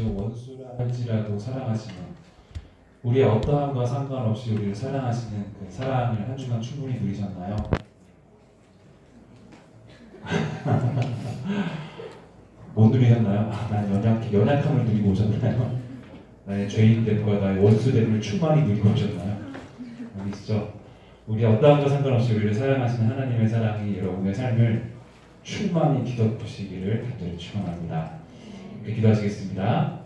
할지라도 원수라 할지라도 사랑하시는, 우리의 어떠함과 상관없이 우리를 사랑하시는 그 사랑을 한 주간 충분히 누리셨나요? 못 누리셨나요? 난 연약함을 누리고 오셨나요? 나의 죄인됨과 나의 원수됨을 충만히 누리고 오셨나요? 아니시죠? 우리 어떠함과 상관없이 우리를 사랑하시는 하나님의 사랑이 여러분의 삶을 충만히 뒤덮으시기를 간절히 축원합니다. 이렇게 기도하시겠습니다.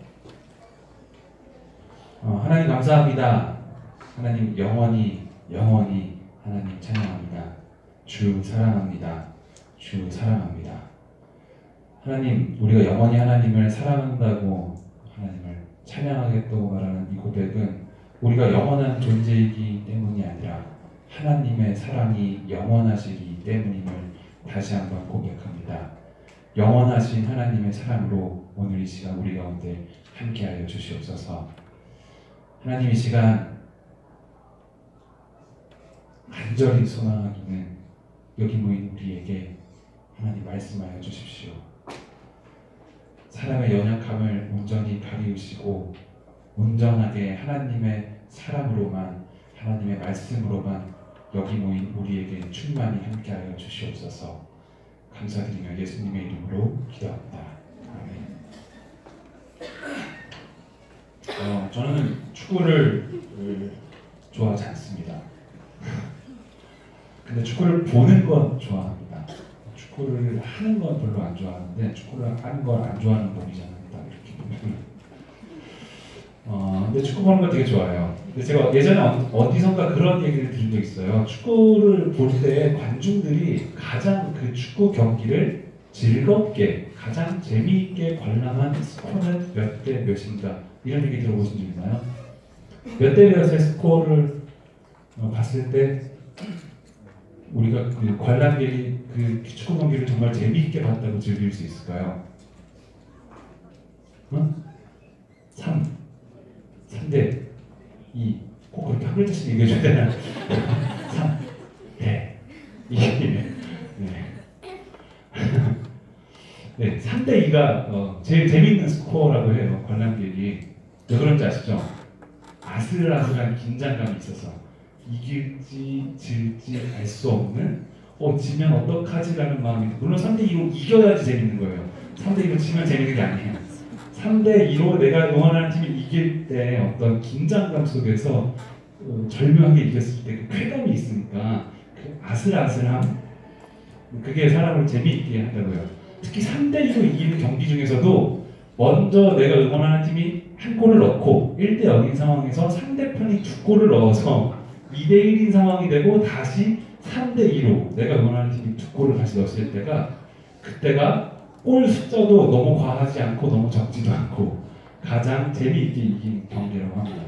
하나님 감사합니다. 하나님 영원히 하나님 찬양합니다. 주 사랑합니다. 주 사랑합니다. 하나님, 우리가 영원히 하나님을 사랑한다고 하나님을 찬양하겠다고 말하는 이 고백은 우리가 영원한 존재이기 때문이 아니라 하나님의 사랑이 영원하시기 때문임을 다시 한번 고백합니다. 영원하신 하나님의 사랑으로 오늘 이 시간 우리 가운데 함께하여 주시옵소서. 하나님, 이 시간 간절히 소망하기는 여기 모인 우리에게 하나님 말씀하여 주십시오. 사람의 연약함을 온전히 가리우시고 온전하게 하나님의 사랑으로만, 하나님의 말씀으로만 여기 모인 우리에게 충만히 함께하여 주시옵소서. 감사드리며 예수님의 이름으로 기도합니다. 아멘. 저는 축구를 좋아하지 않습니다. 근데 축구를 보는 건 좋아합니다. 축구를 하는 건 별로 안 좋아하는데 축구를 하는 걸 안 좋아하는 놈이잖아요. 딱 이렇게 보면. 근데 축구 보는 거 되게 좋아해요. 근데 제가 예전에 어디선가 그런 얘기를 들은 적 있어요. 축구를 볼 때 관중들이 가장 그 축구 경기를 즐겁게, 가장 재미있게 관람한 스코어는 몇 대 몇인가, 이런 얘기 들어보신 적 있나요? 몇 대 몇의 스코어를 봤을 때 우리가 그 관람객이 그 축구 경기를 정말 재미있게 봤다고 즐길 수 있을까요? 3대 2. 꼭 그렇게 한 글자씩 얘기해줘야 되나? 3대 2. 네, 3대 2가 제일 재밌는 스코어라고 해요. 관람객이. 왜 그런지 아시죠? 아슬아슬한 긴장감이 있어서 이길지 질지 알 수 없는, 지면 어떡하지라는 마음이, 물론 3대2로 이겨야지 재밌는 거예요. 3대2로 지면 재밌는 게 아니에요. 3대2로 내가 응원하는 팀이 이길 때 어떤 긴장감 속에서 절묘하게 이겼을 때 그 쾌감이 있으니까 그 아슬아슬함, 그게 사람을 재미있게 한다고요. 특히 3대2로 이기는 경기 중에서도 먼저 내가 응원하는 팀이 한 골을 넣고 1대 0인 상황에서 상대편이 두 골을 넣어서 2대 1인 상황이 되고 다시 3대 2로 내가 응원하는 팀이 두 골을 다시 넣었을 때가, 그때가 골 숫자도 너무 과하지 않고 너무 적지도 않고 가장 재미있게 이긴 경기라고 합니다.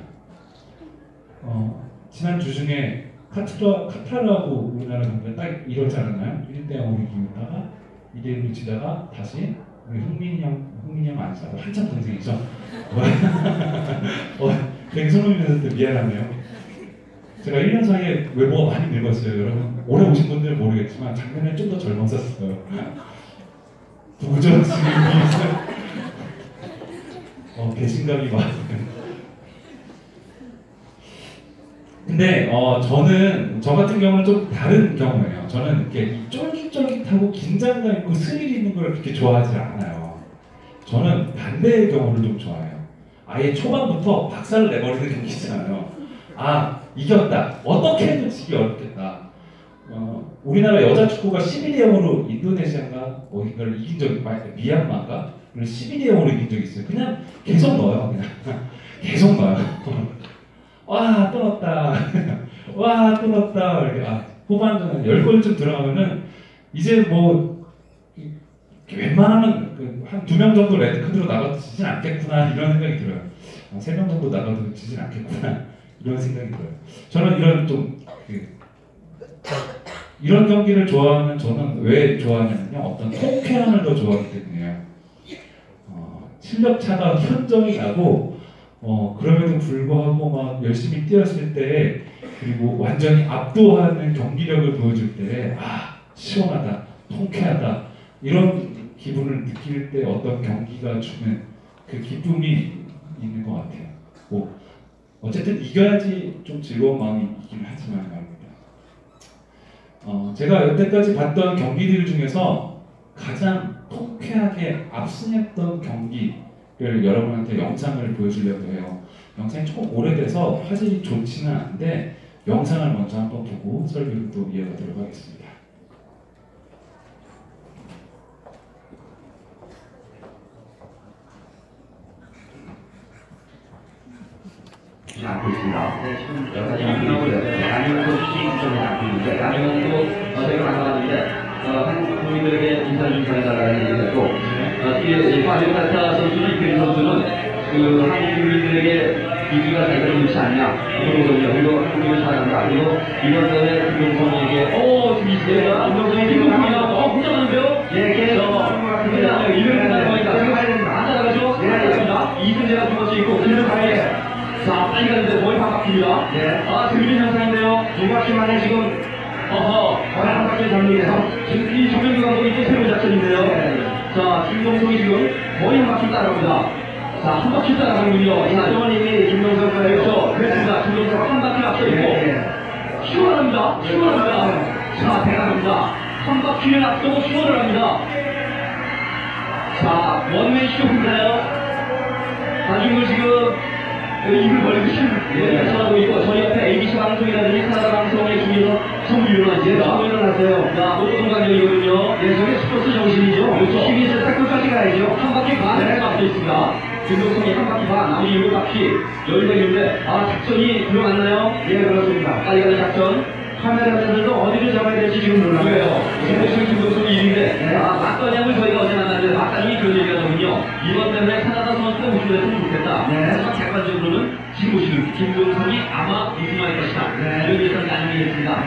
지난주 중에 카타르하고 우리나라 경기가 딱 이렇지 않았나요? 1대 0으로 이기다가 2대 1로 지다가 다시 우리 흥민이 형 아니죠? 한참 동생이죠? 되게 소름이 돋는데 미안하네요. 제가 1년 사이에 외모가 많이 늙었어요. 여러분 올해 오신 분들은 모르겠지만 작년에 좀 더 젊었었어요. 누구죠? 지금 배신감이 많아요. 근데 저 같은 경우는 좀 다른 경우예요. 저는 이렇게 쫄깃쫄깃하고 긴장감 있고 스릴 있는 걸 그렇게 좋아하지 않아요. 저는 반대의 경우를 좀 좋아해요. 아예 초반부터 박살을 내버리는 경기 있잖아요. 이겼다. 어떻게 해도 지기 어렵겠다. 우리나라 여자 축구가 11대 0으로 인도네시아가 어딘가를 이긴 적이, 미얀마가 11대 0으로 이긴 적이 있어요. 그냥 계속 넣어요. 그냥 계속 넣어요. 와, 또 넣었다. 와, 또 넣었다. 이렇게 후반전에 10골쯤 들어가면은 이제 뭐 웬만하면 한 2명 정도 레드카드로 나가도 지진 않겠구나, 이런 생각이 들어요. 3명 정도 나가도 지진 않겠구나, 이런 생각이 들어요. 저는 이런 경기를 좋아하는, 저는 왜 좋아하냐면요, 어떤 통쾌함을 더 좋아하기 때문이에요. 실력 차가 현저히 나고 그럼에도 불구하고 막 열심히 뛰었을 때, 그리고 완전히 압도하는 경기력을 보여줄 때 시원하다, 통쾌하다, 이런 기분을 느낄 때 어떤 경기가 주는 그 기쁨이 있는 것 같아요. 뭐 어쨌든 이겨야지 좀 즐거운 마음이 있긴 하지만 말입니다. 제가 여태까지 봤던 경기들 중에서 가장 통쾌하게 압승했던 경기를 여러분한테 영상을 보여주려고 해요. 영상이 조금 오래돼서 화질이 좋지는 않은데 영상을 먼저 한번 보고 설교를 또 이어가도록 하겠습니다. 낳고 있습니다. 네, 지금 여러 가지 나오고요. 양용도 수익성을 낳고 있는데, 양용도 되게 많아가는데, 한국 국민들에게 인사를 좀 전해달라는 얘기를 했고, 뒤에 파리오타타 선수는 이태리 선수는 그 한국 국민들에게 이기가 제대로 좋지 않냐, 그러거든요. 그리고 한국을 사랑한다. 그리고 이번 대회 김동성에게, 지금 이세가 김동성이 지금 혼자가는데요? 예, 그래서 이병헌 나가니까 안 따라가죠? 네, 이승재가 두 번째 있고, 그래서 가야 자, 빨리 가는데 거의 한 바퀴입니다. 네. 재밌는 현상인데요. 두 바퀴 만에 지금, 거의 한 바퀴 잡는데요. 지금 이 조명규 감독이 또 새로운 작전인데요. 네. 자, 김동성이 지금 거의 한 바퀴 따라갑니다. 자, 한 바퀴 따라가는군요. 이정원님이 김동성 거예요. 그렇죠. 그렇습니다. 김동성 한 바퀴 앞서 있고, 휴원합니다. 자, 대단합니다. 한 바퀴를 앞서고 휴원을 합니다. 자, 원맨 쇼인가요? 나중에 지금, 입을 벌리고 신청하고 있고, 저희 옆에 ABC 방송이라든지 카나다 방송에 중에서 전부 일어나십니다. 전부 일어났어요. 자, 모두 동강역이거든요. 예, 저게 스포츠 정신이죠. 그렇죠. TV에서 태클까지 가야죠. 한 바퀴 반에 앞서 있습니다. 김동성이 한 바퀴 반, 나머지 7바퀴 여유가 있는데, 작전이 들어갔나요? 예, 그렇습니다. 빨리 가는 작전. 카메라맨들도 어디를 잡아야 될지 지금 몰라요. 왜요? 지금 김동성이 1위인데, 맞거냐을 저희가 어제 만났는데, 맞다니 그런 얘기가 나오군요. 이번 때문에 카나다 선수가 우승했으면 좋겠다. 하지만 객관적으로는 지금 보시는 김동성이 아마 우승할 것이다. 이런 예상이 아니겠습니다.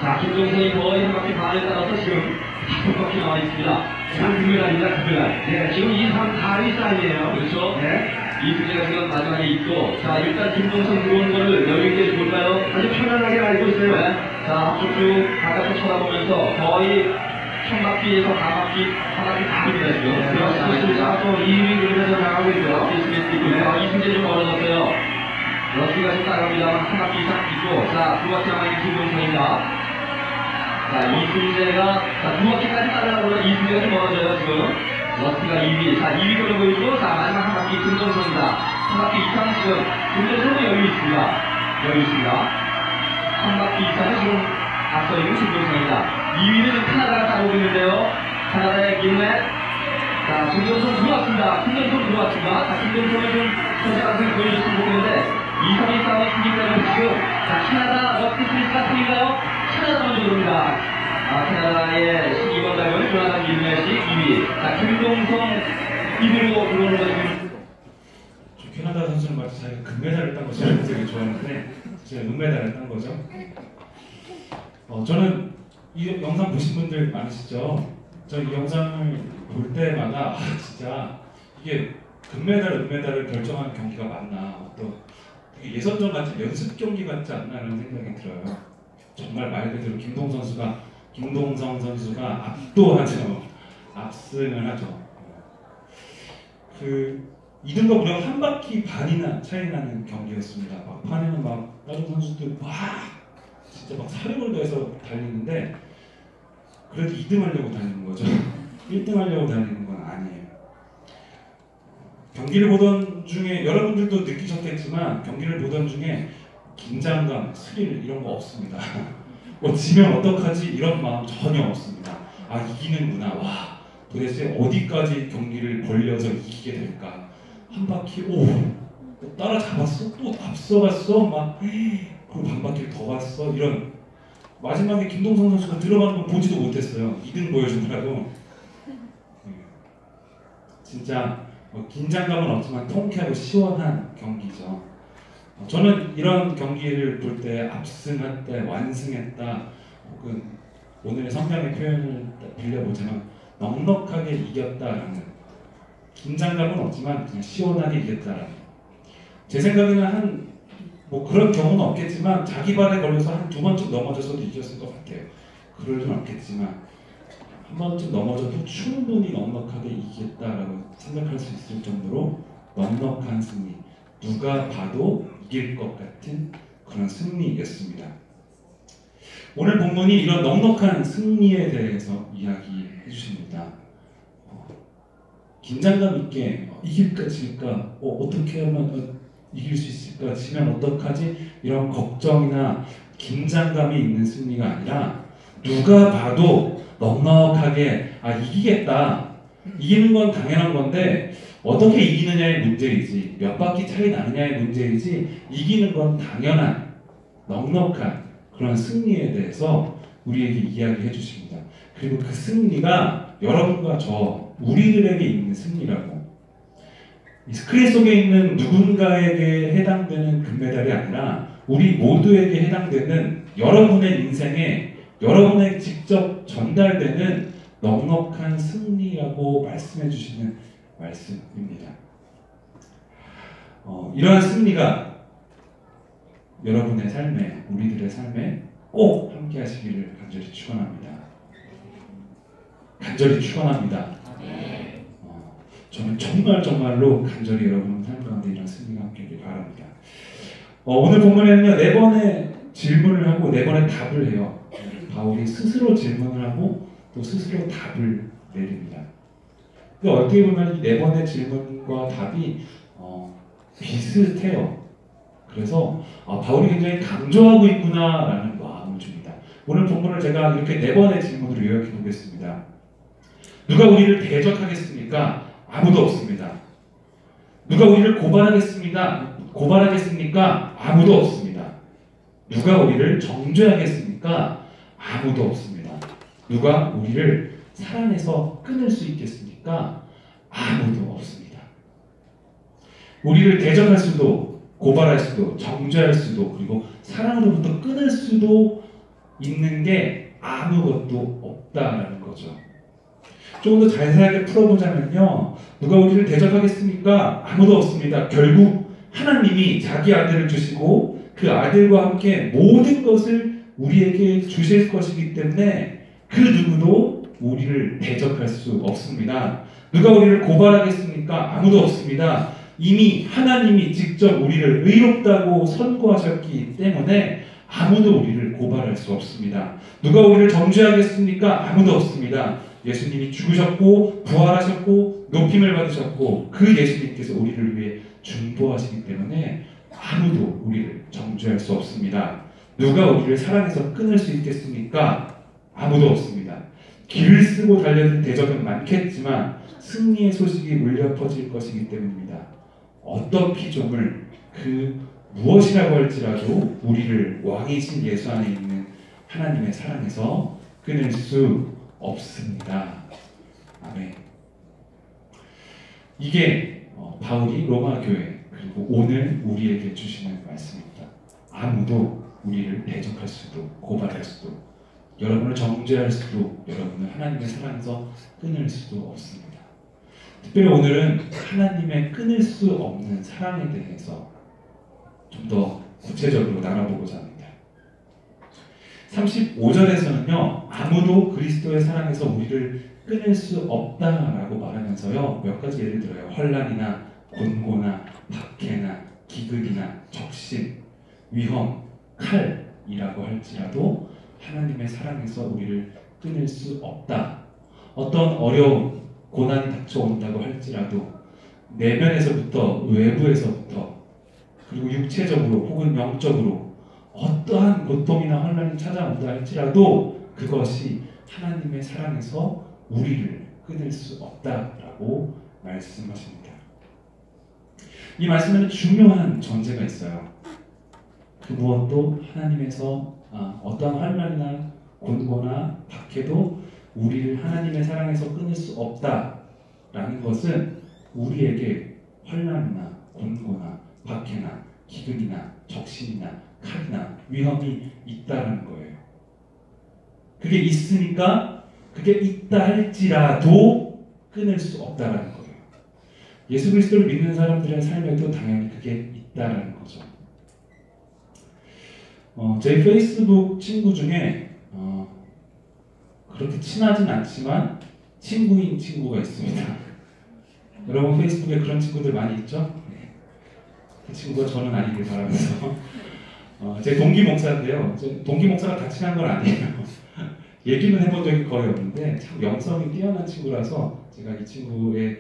자, 김동성이 거의 한 바퀴 반에 따라서 지금 5바퀴 나와 있습니다. 지금 금요일날입니다, 금요일날. 네, 지금 2, 3, 4위 사이에요. 그렇죠? 네. 이승재가 지금 마지막에 있고, 자, 일단 김동성 들어오는 거를 여유있게 볼까요? 아주 편안하게 알고 있어요. 네. 자, 쭉쭉 바깥으로 쳐다보면서 거의 한 바퀴에서 한 바퀴 반입니다, 지금. 그렇습니다. 또 2위 그러면서 나가고 있죠. 스미스 있고, 이승재 좀 멀어졌어요. 러시가 좀 따라갑니다. 한 바퀴 이상 있고, 자, 두 바퀴 남아있는 김동성입니다. 자, 이승재가, 두 바퀴까지 따라가면 이승재가 좀 멀어져요, 지금. 러스가 2위. 자, 2위 걸어 보여주고, 자, 마지막 한 바퀴 김동성입니다. 한 바퀴 이상 지금, 김동성은 여유 있습니다. 한 바퀴 이상은 지금 앞서 있는 김동성입니다. 2위는 카나다가 따라오고 있는데요. 카나다의 김맷. 자, 김동성 들어왔습니다. 자, 김동성이 좀 선택한승 보여줬으면 좋겠는데, 2, 3위 싸움이 크기 때문에 지금, 자, 카나다 러스 스미스가 승인가요? 카나다 먼저 들어옵니다. 캐나다의 12번 달고는 조나단 김맷이 2위. 자, 김동성 1위로 들어오는 것이 캐나다 선수는 마치 자기가 금메달을 딴 것처럼 되게 좋아하는데 제가 은메달을 딴 거죠. 저는 이 영상 보신 분들 많으시죠? 저 이 영상을 볼 때마다 진짜 이게 금메달, 은메달을 결정하는 경기가 맞나, 또 되게 예선전 같은 연습 경기 같지 않나라는 생각이 들어요. 정말 말 그대로 김동성 선수가 압도하죠. 압승을 하죠. 그 2등과 무려 한 바퀴 반이나 차이 나는 경기였습니다. 막판에는 막 다른 선수들 진짜 막 사력을 더해서 달리는데 그래도 2등 하려고 달리는 거죠. 1등 하려고 달리는 건 아니에요. 경기를 보던 중에 여러분들도 느끼셨겠지만 경기를 보던 중에 긴장감, 스릴 이런 거 없습니다. 지면 어떡하지? 이런 마음 전혀 없습니다. 이기는구나. 도대체 어디까지 경기를 벌려서 이기게 될까? 한 바퀴, 따라잡았어? 또 앞서갔어? 그리고 반 바퀴를 더 갔어? 이런. 마지막에 김동성 선수가 들어가는 건 보지도 못했어요. 2등 보여주느라고. 진짜 긴장감은 없지만 통쾌하고 시원한 경기죠. 저는 이런 경기를 볼 때 압승했다, 완승했다, 혹은 오늘의 성경의 표현을 빌려보자면 넉넉하게 이겼다라는, 긴장감은 없지만 그냥 시원하게 이겼다라는. 제 생각에는 그런 경우는 없겠지만 자기 발에 걸려서 한 2번쯤 넘어져서도 이겼을 것 같아요. 그럴 수는 없겠지만 한 번쯤 넘어져도 충분히 넉넉하게 이기겠다라고 생각할 수 있을 정도로 넉넉한 승리, 누가 봐도 이길 것 같은 그런 승리였습니다. 오늘 본문이 이런 넉넉한 승리에 대해서 이야기해 주십니다. 긴장감 있게 이길까 질까, 어떻게 하면 이길 수 있을까, 지면 어떡하지, 이런 걱정이나 긴장감이 있는 승리가 아니라 누가 봐도 넉넉하게 이기겠다, 이기는 건 당연한 건데 어떻게 이기느냐의 문제이지, 몇 바퀴 차이 나느냐의 문제이지, 이기는 건 당연한 넉넉한 그런 승리에 대해서 우리에게 이야기해 주십니다. 그리고 그 승리가 여러분과 저 우리들에게 있는 승리라고, 이 스크린 속에 있는 누군가에게 해당되는 금메달이 아니라 우리 모두에게 해당되는 여러분의 인생에 여러분에게 직접 전달되는 넉넉한 승리라고 말씀해 주시는 말씀입니다. 이러한 승리가 여러분의 삶에, 우리들의 삶에 꼭 함께 하시기를 간절히 축원합니다. 간절히 축원합니다. 저는 정말로 간절히 여러분 삶 가운데 이런 승리가 함께 하길 바랍니다. 오늘 본문에는요, 4번의 질문을 하고 4번의 답을 해요. 바울이 스스로 질문을 하고 또 스스로 답을 내립니다. 어떻게 보면 이 4번의 질문과 답이 비슷해요. 그래서 바울이 굉장히 강조하고 있구나라는 마음을 줍니다. 오늘 본문을 제가 이렇게 4번의 질문으로 요약해 보겠습니다. 누가 우리를 대적하겠습니까? 아무도 없습니다. 누가 우리를 고발하겠습니까? 아무도 없습니다. 누가 우리를 정죄하겠습니까? 아무도 없습니다. 누가 우리를 사랑해서 끊을 수 있겠습니까? 아무도 없습니다. 우리를 대적할 수도, 고발할 수도, 정죄할 수도, 그리고 사랑으로부터 끊을 수도 있는 게 아무것도 없다라는 거죠. 조금 더 자세하게 풀어보자면요, 누가 우리를 대적하겠습니까? 아무도 없습니다. 결국 하나님이 자기 아들을 주시고 그 아들과 함께 모든 것을 우리에게 주실 것이기 때문에 그 누구도 우리를 대적할 수 없습니다. 누가 우리를 고발하겠습니까? 아무도 없습니다. 이미 하나님이 직접 우리를 의롭다고 선고하셨기 때문에 아무도 우리를 고발할 수 없습니다. 누가 우리를 정죄하겠습니까? 아무도 없습니다. 예수님이 죽으셨고 부활하셨고 높임을 받으셨고 그 예수님께서 우리를 위해 중보하시기 때문에 아무도 우리를 정죄할 수 없습니다. 누가 우리를 사랑해서 끊을 수 있겠습니까? 아무도 없습니다. 길을 쓰고 달려든 대적은 많겠지만 승리의 소식이 울려 퍼질 것이기 때문입니다. 어떤 피조물, 그 무엇이라고 할지라도 우리를 왕이신 예수 안에 있는 하나님의 사랑에서 끊을 수 없습니다. 아멘. 이게 바울이 로마 교회 그리고 오늘 우리에게 주시는 말씀입니다. 아무도 우리를 대적할 수도 고발할 수도 여러분을 정죄할 수도 여러분을 하나님의 사랑에서 끊을 수도 없습니다. 특별히 오늘은 하나님의 끊을 수 없는 사랑에 대해서 좀 더 구체적으로 나눠보고자 합니다. 35절에서는요, 아무도 그리스도의 사랑에서 우리를 끊을 수 없다라고 말하면서요, 몇 가지 예를 들어요. 환난이나 곤고나 박해나 기근이나 적신, 위험, 칼이라고 할지라도 하나님의 사랑에서 우리를 끊을 수 없다. 어떤 어려움, 고난이 닥쳐온다고 할지라도 내면에서부터 외부에서부터 그리고 육체적으로 혹은 영적으로 어떠한 고통이나 환난이 찾아온다 할지라도 그것이 하나님의 사랑에서 우리를 끊을 수 없다라고 말씀하십니다. 이 말씀에는 중요한 전제가 있어요. 그 무엇도 하나님에서 어떠한 환난이나 곤고나 박해도 우리를 하나님의 사랑에서 끊을 수 없다라는 것은 우리에게 환난이나 곤고나 박해나 기근이나 적신이나 칼이나 위험이 있다는 거예요. 그게 있으니까 그게 있다 할지라도 끊을 수 없다는 거예요. 예수 그리스도를 믿는 사람들의 삶에도 당연히 그게 있다는 거죠. 제 페이스북 친구 중에 그렇게 친하진 않지만 친구인 친구가 있습니다. 여러분 페이스북에 그런 친구들 많이 있죠? 네. 그 친구가 저는 아니길 바라면서 제 동기 목사인데요. 동기 목사가 다 친한 건 아니에요. 얘기는 해본 적이 거의 없는데 참 영성이 뛰어난 친구라서 제가 이 친구의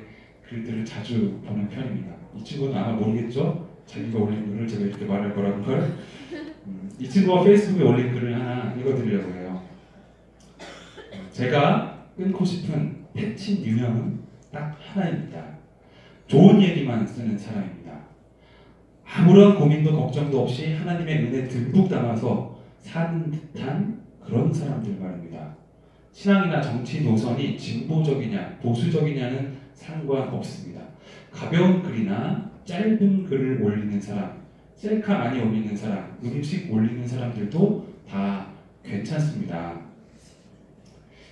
글들을 자주 보는 편입니다. 이 친구는 아마 모르겠죠? 자기가 올린 글을 제가 이렇게 말할 거라는 걸. 이 친구가 페이스북에 올린 글을 하나 읽어드리려고 해요. 제가 끊고 싶은 패친 유형은 딱 하나입니다. 좋은 얘기만 쓰는 사람입니다. 아무런 고민도 걱정도 없이 하나님의 은혜 듬뿍 담아서 사는 듯한 그런 사람들 말입니다. 신앙이나 정치 노선이 진보적이냐 보수적이냐는 상관없습니다. 가벼운 글이나 짧은 글을 올리는 사람, 셀카 많이 올리는 사람, 음식 올리는 사람들도 다 괜찮습니다.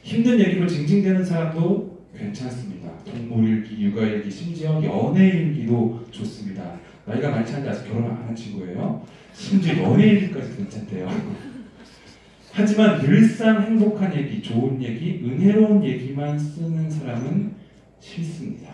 힘든 얘기로 징징대는 사람도 괜찮습니다. 동물일기, 육아일기, 심지어 연애일기도 좋습니다. 나이가 많지 않은데 아직 결혼 안 한 친구예요. 심지어 연애일기까지 괜찮대요. 하지만 늘상 행복한 얘기, 좋은 얘기, 은혜로운 얘기만 쓰는 사람은 싫습니다.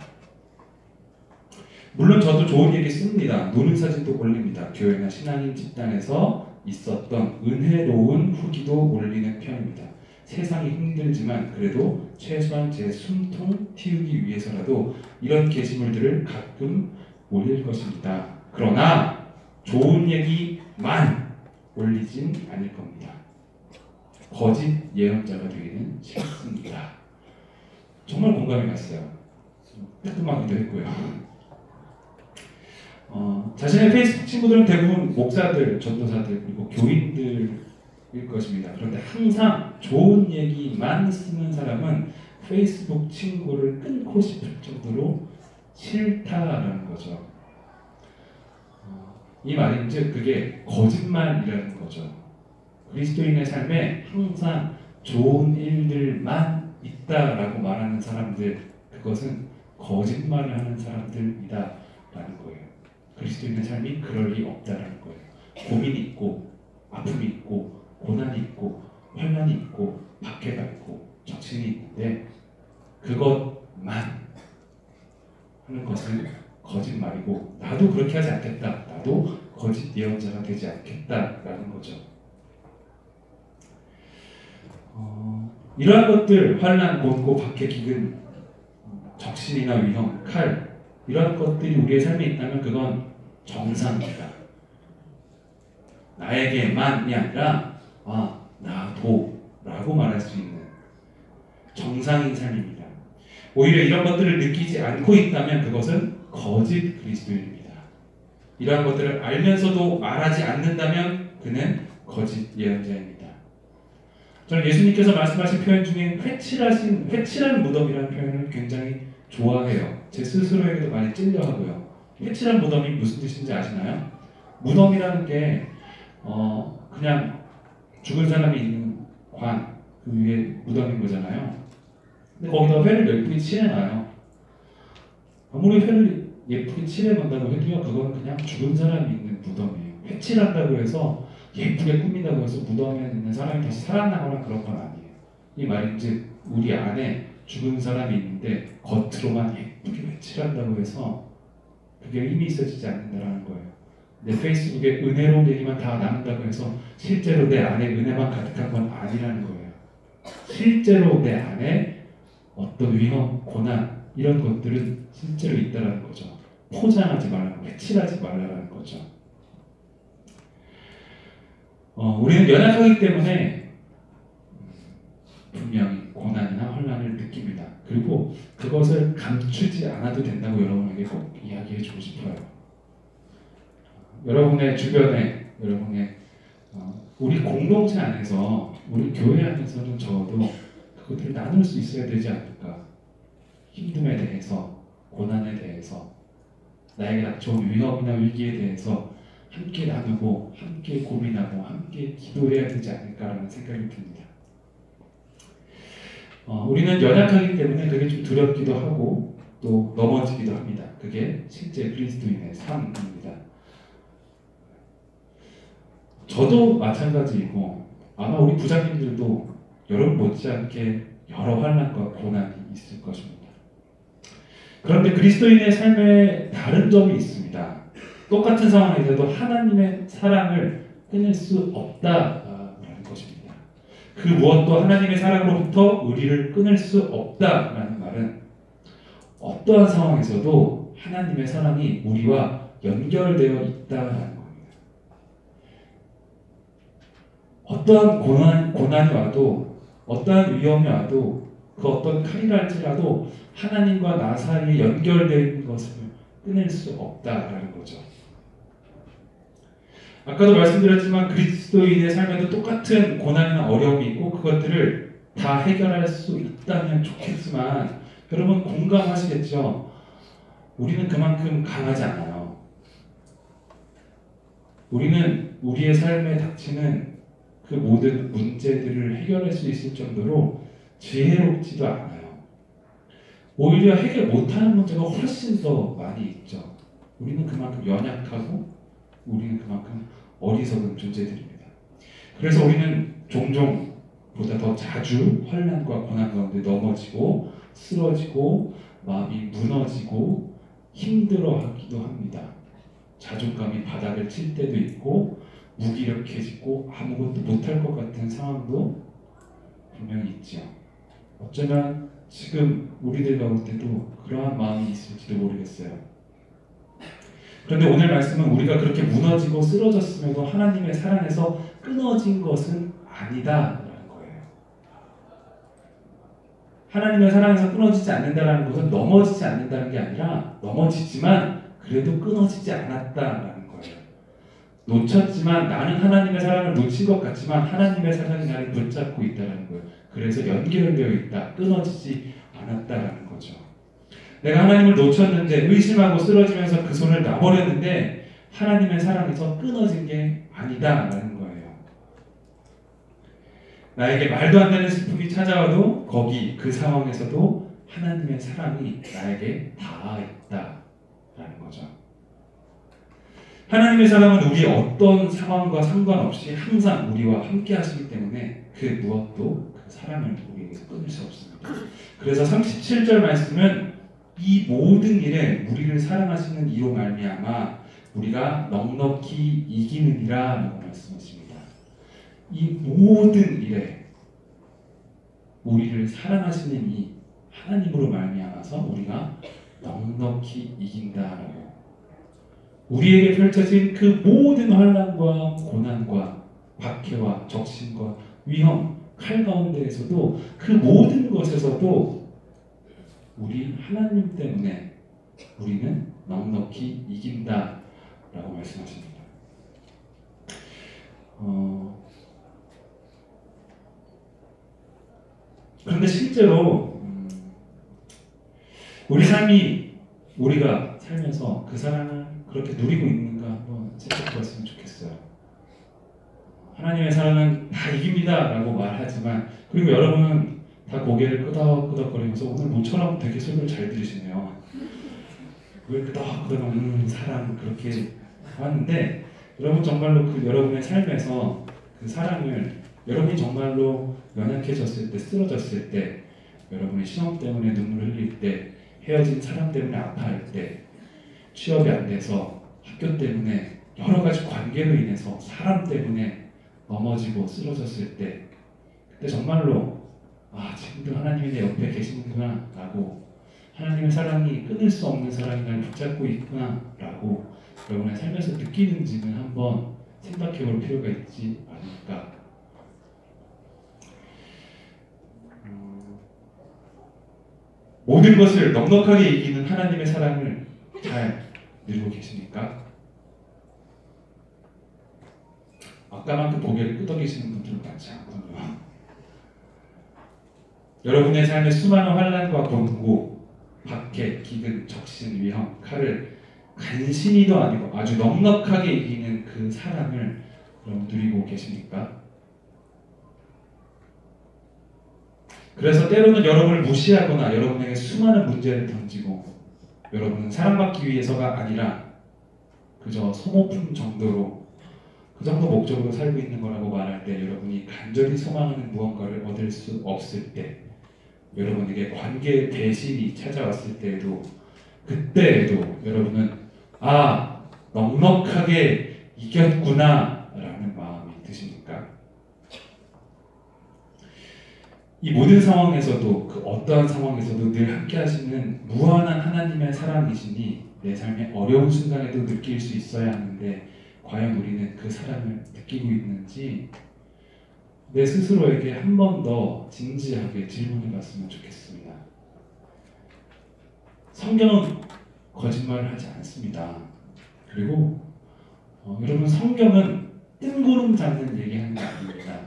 물론 저도 좋은 얘기 씁니다. 노는 사진도 올립니다. 교회나 신앙인 집단에서 있었던 은혜로운 후기도 올리는 편입니다. 세상이 힘들지만 그래도 최소한 제 숨통 틔우기 위해서라도 이런 게시물들을 가끔 올릴 것입니다. 그러나 좋은 얘기만 올리진 않을 겁니다. 거짓 예언자가 되기는 싫습니다. 정말 공감이 갔어요. 뜨끔하기도 했고요. 자신의 페이스북 친구들은 대부분 목사들, 전도사들, 그리고 교인들일 것입니다. 그런데 항상 좋은 얘기만 쓰는 사람은 페이스북 친구를 끊고 싶을 정도로 싫다라는 거죠. 이 말인즉 그게 거짓말이라는 거죠. 그리스도인의 삶에 항상 좋은 일들만 있다라고 말하는 사람들, 그것은 거짓말을 하는 사람들이다라는 거예요. 그리스도인의 삶이 그럴 리 없다라는 거예요. 고민이 있고 아픔이 있고 고난이 있고 환난이 있고 박해가 있고 적신이 있는데 그것만 하는 것은 거짓말이고 나도 그렇게 하지 않겠다. 나도 거짓 예언자가 되지 않겠다라는 거죠. 이러한 것들, 환난, 곤고, 박해, 기근, 적신이나 위험, 칼 이러한 것들이 우리의 삶에 있다면 그건 정상입니다. 나에게만이 아니라 나도 라고 말할 수 있는 정상인 삶입니다. 오히려 이런 것들을 느끼지 않고 있다면 그것은 거짓 그리스도인입니다. 이러한 것들을 알면서도 말하지 않는다면 그는 거짓 예언자입니다. 저는 예수님께서 말씀하신 표현 중에 회칠한 무덤이라는 표현을 굉장히 좋아해요. 제 스스로에게도 많이 찔려하고요. 회칠한 무덤이 무슨 뜻인지 아시나요? 무덤이라는 게 그냥 죽은 사람이 있는 관, 그 위에 무덤인 거잖아요. 근데 거기다 회를 예쁘게 칠해놔요. 아무리 회를 예쁘게 칠해놓는다고 해도요, 그건 그냥 죽은 사람이 있는 무덤이에요. 회칠한다고 해서 예쁘게 꾸민다고 해서 무덤에 있는 사람이 다시 살아나거나 그런 건 아니에요. 이 말인즉 우리 안에 죽은 사람이 있는데 겉으로만 예쁘게 회칠한다고 해서 그게 의미 있어지지 않는다는 거예요. 내 페이스북에 은혜로운 얘기만 다 나눈다고 해서 실제로 내 안에 은혜만 가득한 건 아니라는 거예요. 실제로 내 안에 어떤 위험, 고난 이런 것들은 실제로 있다는 거죠. 포장하지 말라고, 회칠하지 말라는 거죠. 우리는 연약하기 때문에 분명히 고난이나 혼란을 느낍니다. 그리고 그것을 감추지 않아도 된다고 여러분에게 꼭 이야기해 주고 싶어요. 여러분의 주변에, 여러분의 우리 공동체 안에서, 우리 교회 안에서는 저도 그것들을 나눌 수 있어야 되지 않을까. 힘듦에 대해서, 고난에 대해서, 나에게 닥쳐온 위험이나 위기에 대해서 함께 나누고, 함께 고민하고, 함께 기도해야 되지 않을까라는 생각이 듭니다. 우리는 연약하기 때문에 그게 좀 두렵기도 하고 또 넘어지기도 합니다. 그게 실제 그리스도인의 삶입니다. 저도 마찬가지이고 아마 우리 부장님들도 여러분 못지않게 여러 환난과 고난이 있을 것입니다. 그런데 그리스도인의 삶에 다른 점이 있습니다. 똑같은 상황에서도 하나님의 사랑을 끊을 수 없다라는 것입니다. 그 무엇도 하나님의 사랑으로부터 우리를 끊을 수 없다라는 말은 어떠한 상황에서도 하나님의 사랑이 우리와 연결되어 있다라는 겁니다. 어떠한 고난이 와도 어떠한 위험이 와도 그 어떤 칼이랄지라도 하나님과 나 사이에 연결되어 있는 것을 끊을 수 없다라는 거죠. 아까도 말씀드렸지만 그리스도인의 삶에도 똑같은 고난이나 어려움이 있고 그것들을 다 해결할 수 있다면 좋겠지만 여러분 공감하시겠죠? 우리는 그만큼 강하지 않아요. 우리는 우리의 삶에 닥치는 그 모든 문제들을 해결할 수 있을 정도로 지혜롭지도 않아요. 오히려 해결 못하는 문제가 훨씬 더 많이 있죠. 우리는 그만큼 연약하고 우리는 그만큼 어리석은 존재들입니다. 그래서 우리는 종종 보다 더 자주 환난과 고난 가운데 넘어지고 쓰러지고 마음이 무너지고 힘들어하기도 합니다. 자존감이 바닥을 칠 때도 있고 무기력해지고 아무것도 못할 것 같은 상황도 분명히 있죠. 어쩌면 지금 우리들 가운데도 그러한 마음이 있을지도 모르겠어요. 그런데 오늘 말씀은 우리가 그렇게 무너지고 쓰러졌음에도 하나님의 사랑에서 끊어진 것은 아니다라는 거예요. 하나님의 사랑에서 끊어지지 않는다는 것은 넘어지지 않는다는 게 아니라 넘어지지만 그래도 끊어지지 않았다라는 거예요. 놓쳤지만 나는 하나님의 사랑을 놓친 것 같지만 하나님의 사랑이 나를 붙잡고 있다는 거예요. 그래서 연결되어 있다, 끊어지지 않았다라는 거죠. 내가 하나님을 놓쳤는데 의심하고 쓰러지면서 그 손을 놔버렸는데 하나님의 사랑에서 끊어진 게 아니다라는 거예요. 나에게 말도 안 되는 슬픔이 찾아와도 거기 그 상황에서도 하나님의 사랑이 나에게 닿아 있다라는 거죠. 하나님의 사랑은 우리의 어떤 상황과 상관없이 항상 우리와 함께 하시기 때문에 그 무엇도 그 사랑을 우리에게서 끊을 수 없습니다. 그래서 37절 말씀은 이 모든 일에 우리를 사랑하시는 이로 말미암아 우리가 넉넉히 이기느니라 라고 말씀하십니다. 이 모든 일에 우리를 사랑하시는 이 하나님으로 말미암아서 우리가 넉넉히 이긴다라고 우리에게 펼쳐진 그 모든 환난과 고난과 박해와 적신과 위험, 칼 가운데에서도 그 모든 것에서도 우리 하나님 때문에 우리는 넉넉히 이긴다라고 말씀하십니다. 그런데 실제로 우리 삶이 우리가 살면서 그 사랑을 그렇게 누리고 있는가 한번 생각해봤으면 좋겠어요. 하나님의 사랑은 다 이깁니다 라고 말하지만 그리고 여러분은 다 고개를 끄덕끄덕거리면서 오늘 모처럼 되게 설교를 잘 들으시네요. 왜 끄덕끄덕 사랑 그렇게 하는데 여러분 정말로 그 여러분의 삶에서 그 사랑을 여러분이 정말로 연약해졌을 때 쓰러졌을 때 여러분의 시험 때문에 눈물을 흘릴 때 헤어진 사람 때문에 아파할 때 취업이 안 돼서 학교 때문에 여러 가지 관계로 인해서 사람 때문에 넘어지고 쓰러졌을 때 그때 정말로 지금도 하나님이 내 옆에 계시는구나 라고 하나님의 사랑이 끊을 수 없는 사랑이 날 붙잡고 있구나 라고 여러분의 삶에서 느끼는지는 한번 생각해 볼 필요가 있지 않을까. 모든 것을 넉넉하게 이기는 하나님의 사랑을 잘 누리고 계십니까? 아까만큼 고개를 끄덕이시는 분들은 많지 않거든요. 여러분의 삶의 수많은 환난과 권고, 박해, 기근, 적신, 위험, 칼을 간신히도 아니고 아주 넉넉하게 이기는 그 사랑을 여러분 누리고 계십니까? 그래서 때로는 여러분을 무시하거나 여러분에게 수많은 문제를 던지고 여러분은 사랑받기 위해서가 아니라 그저 소모품 정도로 그 정도 목적으로 살고 있는 거라고 말할 때 여러분이 간절히 소망하는 무언가를 얻을 수 없을 때 여러분에게 관계의 배신이 찾아왔을 때에도 그때에도 여러분은 넉넉하게 이겼구나 라는 마음이 드십니까? 이 모든 상황에서도 그 어떠한 상황에서도 늘 함께 하시는 무한한 하나님의 사랑이시니 내 삶의 어려운 순간에도 느낄 수 있어야 하는데 과연 우리는 그 사랑을 느끼고 있는지 내 스스로에게 한 번 더 진지하게 질문해 봤으면 좋겠습니다. 성경은 거짓말을 하지 않습니다. 그리고 여러분 성경은 뜬구름 잡는 얘기하는 게 아닙니다.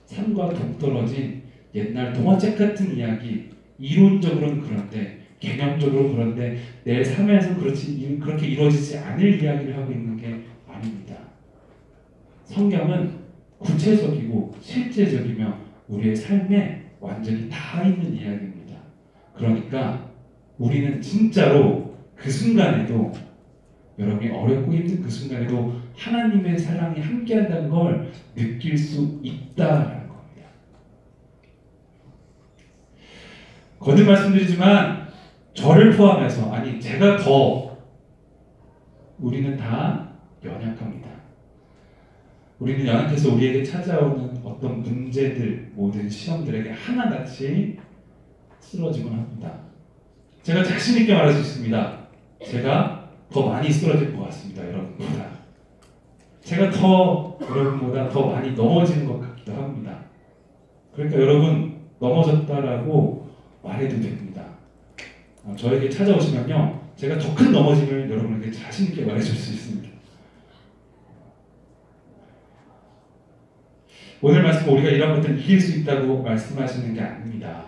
삶과 동떨어진 옛날 동화책 같은 이야기, 이론적으로는 그런데 개념적으로 그런데 내 삶에서 그렇게 이루어지지 않을 이야기를 하고 있는 게 아닙니다. 성경은 구체적이고 실제적이며 우리의 삶에 완전히 다 있는 이야기입니다. 그러니까 우리는 진짜로 그 순간에도 여러분이 어렵고 힘든 그 순간에도 하나님의 사랑이 함께한다는 걸 느낄 수 있다라는 겁니다. 거듭 말씀드리지만 저를 포함해서 제가 우리는 다 연약합니다. 우리는 연약해서 우리에게 찾아오는 어떤 문제들, 모든 시험들에게 하나같이 쓰러지곤 합니다. 제가 자신 있게 말할 수 있습니다. 제가 더 많이 쓰러질 것 같습니다. 여러분보다. 제가 여러분보다 더 많이 넘어지는 것 같기도 합니다. 그러니까 여러분 넘어졌다라고 말해도 됩니다. 저에게 찾아오시면요. 제가 더 큰 넘어짐을 여러분에게 자신 있게 말해줄 수 있습니다. 오늘 말씀은 우리가 이런 것들을 이길 수 있다고 말씀하시는 게 아닙니다.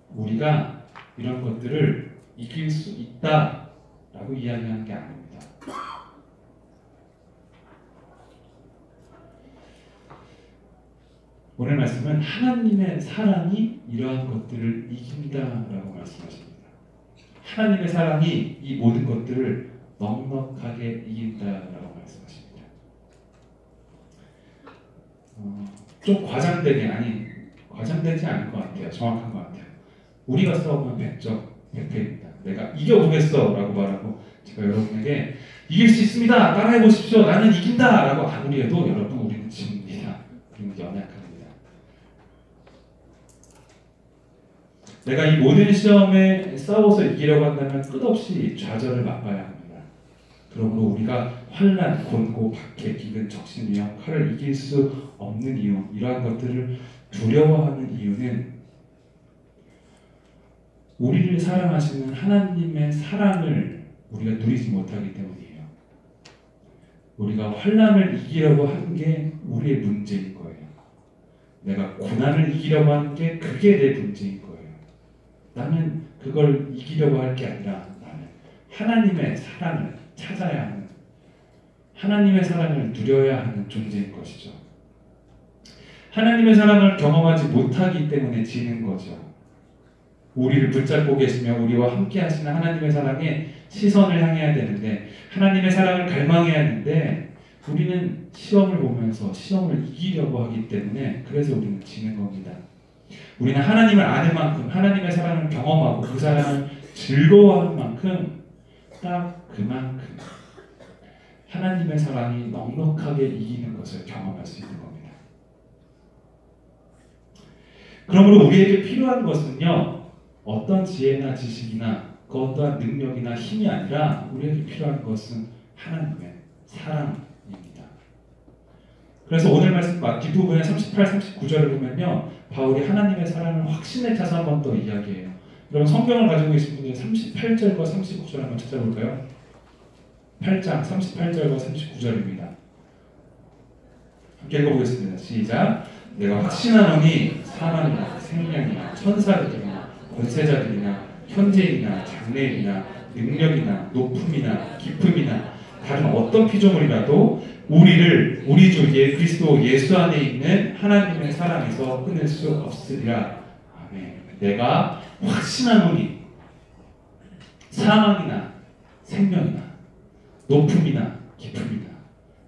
우리가 이런 것들을 이길 수 있다라고 이야기하는 게 아닙니다. 오늘 말씀은 하나님의 사랑이 이러한 것들을 이긴다라고 말씀하십니다. 하나님의 사랑이 이 모든 것들을 넉넉하게 이긴다라고 말씀하십니다. 좀 과장되지 않을 것 같아요. 정확한 것 같아요. 우리가 싸우면 100점, 100패입니다. 내가 이겨보겠어 라고 말하고 제가 여러분에게 이길 수 있습니다. 따라해보십시오. 나는 이긴다 라고 아무리 해도 여러분 우리는 집니다. 우리는 연약합니다. 내가 이 모든 시험에 싸워서 이기려고 한다면 끝없이 좌절을 맛봐야 합니다. 그러므로 우리가 환난, 곤고, 박해, 기근, 적신, 위험, 칼을 이길 수 없는 이유, 이러한 것들을 두려워하는 이유는 우리를 사랑하시는 하나님의 사랑을 우리가 누리지 못하기 때문이에요. 우리가 환난을 이기려고 하는 게 우리의 문제인 거예요. 내가 고난을 이기려고 하는 게 그게 내 문제인 거예요. 나는 그걸 이기려고 할 게 아니라 나는 하나님의 사랑을 찾아야 하는, 하나님의 사랑을 누려야 하는 존재인 것이죠. 하나님의 사랑을 경험하지 못하기 때문에 지는 거죠. 우리를 붙잡고 계시며 우리와 함께 하시는 하나님의 사랑에 시선을 향해야 되는데, 하나님의 사랑을 갈망해야 하는데 우리는 시험을 보면서 시험을 이기려고 하기 때문에 그래서 우리는 지는 겁니다. 우리는 하나님을 아는 만큼, 하나님의 사랑을 경험하고 그 사랑을 즐거워하는 만큼 딱 그만큼 하나님의 사랑이 넉넉하게 이기는 것을 경험할 수 있는 겁니다. 그러므로 우리에게 필요한 것은요, 어떤 지혜나 지식이나 그 어떠한 능력이나 힘이 아니라 우리에게 필요한 것은 하나님의 사랑입니다. 그래서 오늘 말씀 뒷부분에 38, 39절을 보면요, 바울이 하나님의 사랑을 확신에 차서 한 번 더 이야기해요. 여러분 성경을 가지고 계신 분들 38절과 39절 한번 찾아볼까요? 8장 38절과 39절입니다. 함께 읽어보겠습니다. 시작. 내가 확신하노니 사망이나 생명이나 천사들이나 권세자들이나 현재이나 장래이나 능력이나 높음이나 깊음이나 다른 어떤 피조물이라도 우리 주 그리스도 예수 안에 있는 하나님의 사랑에서 끊을 수 없으리라. 아멘. 내가 확신하노니 사망이나 생명이나 높음이나 깊음이나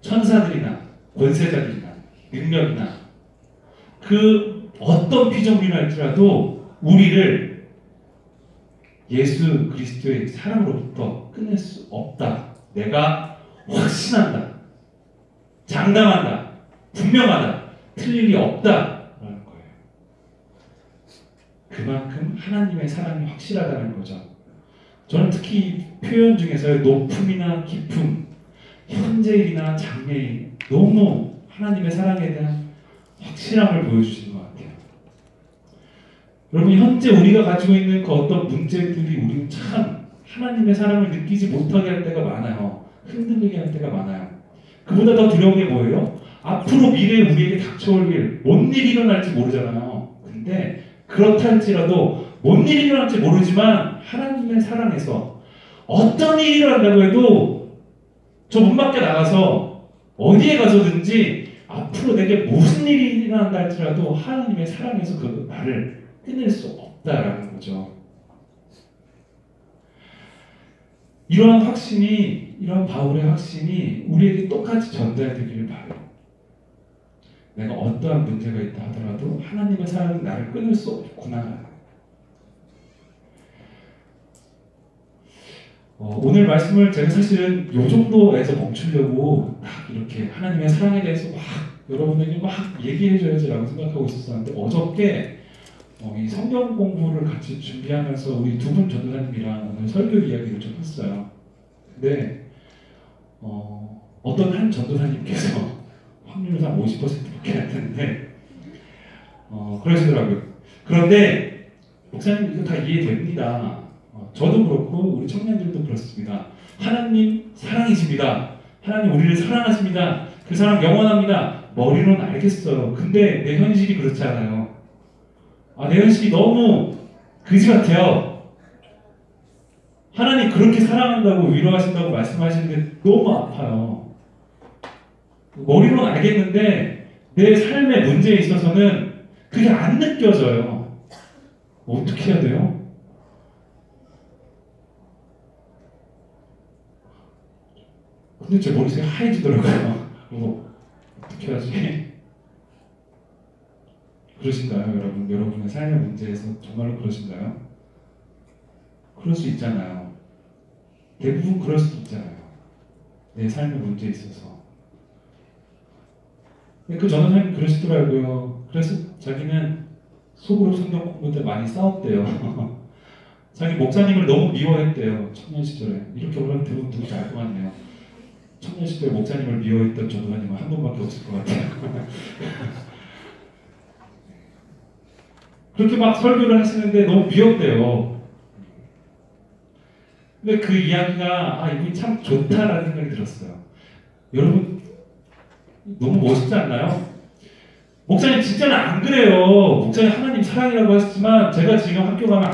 천사들이나 권세자들이나 능력이나 그 어떤 피조물이라 할지라도 우리를 예수 그리스도의 사랑으로부터 끊을 수 없다. 내가 확신한다. 장담한다. 분명하다. 틀릴 일이 없다라는 거예요. 그만큼 하나님의 사랑이 확실하다는 거죠. 저는 특히 표현 중에서 높음이나 깊음, 현재일이나 장래일 너무 하나님의 사랑에 대한 확실함을 보여주시는 것 같아요. 여러분, 현재 우리가 가지고 있는 그 어떤 문제들이 우리는 참 하나님의 사랑을 느끼지 못하게 할 때가 많아요. 흔들리게 할 때가 많아요. 그보다 더 두려운 게 뭐예요? 앞으로 미래에 우리에게 닥쳐올 일, 뭔 일이 일어날지 모르잖아요. 근데 그렇다 할지라도 뭔 일이 일어날지 모르지만 하나님의 사랑에서 어떤 일이 일어난다고 해도 저 문 밖에 나가서 어디에 가서든지 앞으로 내게 무슨 일이 일어난다 할지라도 하나님의 사랑에서 그 나를 끊을 수 없다라는 거죠. 이러한 확신이, 이런 바울의 확신이 우리에게 똑같이 전달되기를 바라요. 내가 어떠한 문제가 있다 하더라도 하나님의 사랑은 나를 끊을 수 없구나. 오늘 말씀을 제가 사실은 이 정도에서 멈추려고 딱 이렇게 하나님의 사랑에 대해서 막 여러분에게 막 얘기해줘야지라고 생각하고 있었는데 어저께 이 성경 공부를 같이 준비하면서 우리 두 분 전도사님이랑 오늘 설교 이야기를 좀 했어요. 근데 어떤 한 전도사님께서 확률상 50%밖에 안 되는데 그러시더라고요. 그런데 목사님 이거 다 이해됩니다. 저도 그렇고 우리 청년들도 그렇습니다. 하나님 사랑이십니다. 하나님 우리를 사랑하십니다. 그 사랑 영원합니다. 머리로는 알겠어요. 근데 내 현실이 그렇지 않아요. 내 현실이 너무 그지 같아요. 하나님 그렇게 사랑한다고 위로하신다고 말씀하시는데 너무 아파요. 머리로는 알겠는데 내 삶의 문제에 있어서는 그게 안 느껴져요. 어떻게 해야 돼요? 근데 제 머릿속이 하얘지더라고요. 어떻게 하지? 그러신가요, 여러분? 여러분의 삶의 문제에서 정말로 그러신가요? 그럴 수 있잖아요. 대부분 그럴 수도 있잖아요. 내 삶의 문제에 있어서. 그 전도사님 그러시더라고요. 그래서 자기는 속으로 성경 공부 때 많이 싸웠대요. 자기 목사님을 너무 미워했대요. 청년 시절에. 이렇게 보면 대부분 누구지 알 것 같네요. 청년 시절에 목사님을 미워했던 전도사님은 한 분밖에 없을 것 같아요. 그렇게 막 설교를 하시는데 너무 미웠대요. 근데 그 이야기가 이게 참 좋다라는 생각이 들었어요. 여러분 너무 멋있지 않나요? 목사님 진짜는 안 그래요. 목사님 하나님 사랑이라고 하시지만 제가 지금 학교 가면